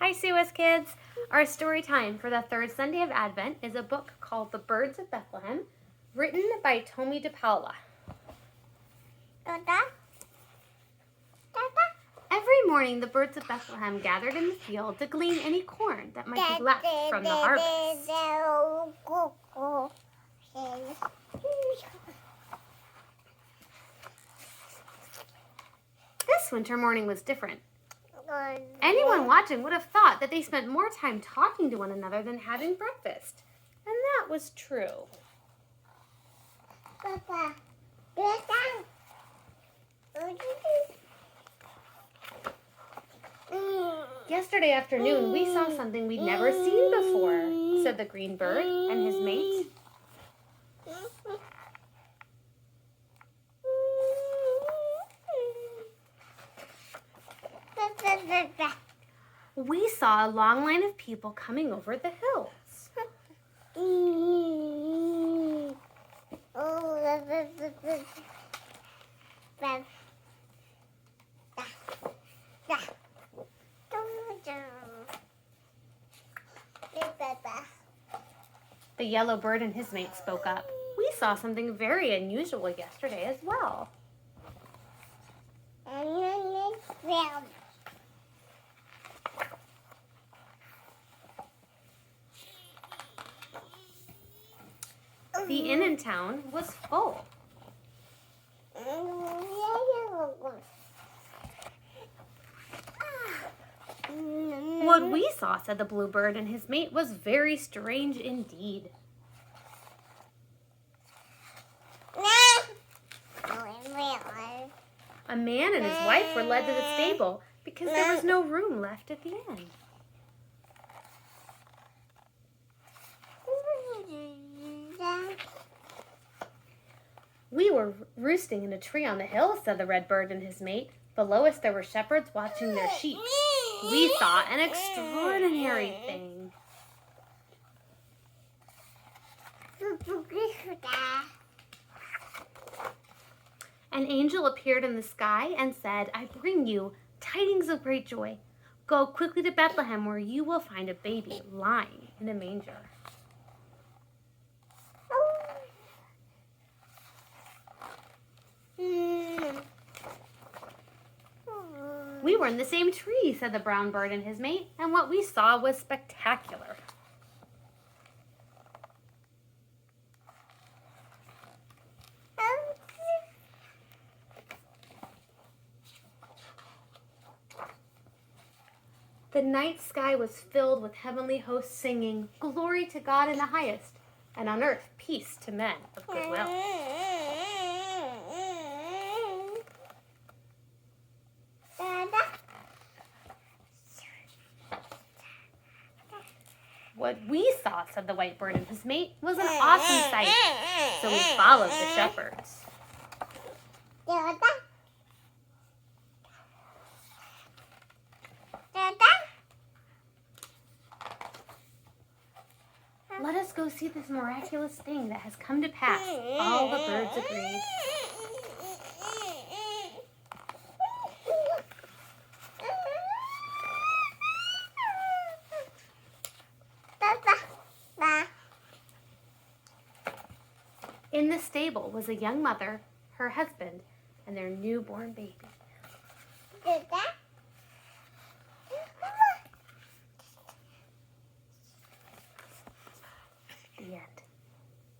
Hi, Suez kids. Our story time for the third Sunday of Advent is a book called The Birds of Bethlehem, written by Tomie DePaola. Every morning, the birds of Bethlehem gathered in the field to glean any corn that might be left from the harvest. This winter morning was different. Anyone watching would have thought that they spent more time talking to one another than having breakfast. And that was true. Yesterday afternoon, we saw something we'd never seen before, said the green bird and his mate. We saw a long line of people coming over the hills. The yellow bird and his mate spoke up. We saw something very unusual yesterday as well. The inn in town was full. What we saw, said the bluebird and his mate, was very strange indeed. A man and his wife were led to the stable because there was no room left at the inn. We were roosting in a tree on the hill, said the red bird and his mate. Below us there were shepherds watching their sheep. We saw an extraordinary thing. An angel appeared in the sky and said, I bring you tidings of great joy. Go quickly to Bethlehem where you will find a baby lying in a manger. We were in the same tree, said the brown bird and his mate, and what we saw was spectacular. The night sky was filled with heavenly hosts singing, Glory to God in the highest, and on earth peace to men of goodwill. What we saw, said the white bird and his mate, was an awesome sight, so we followed the shepherds. Let us go see this miraculous thing that has come to pass, all the birds agreed. In the stable was a young mother, her husband, and their newborn baby. The end.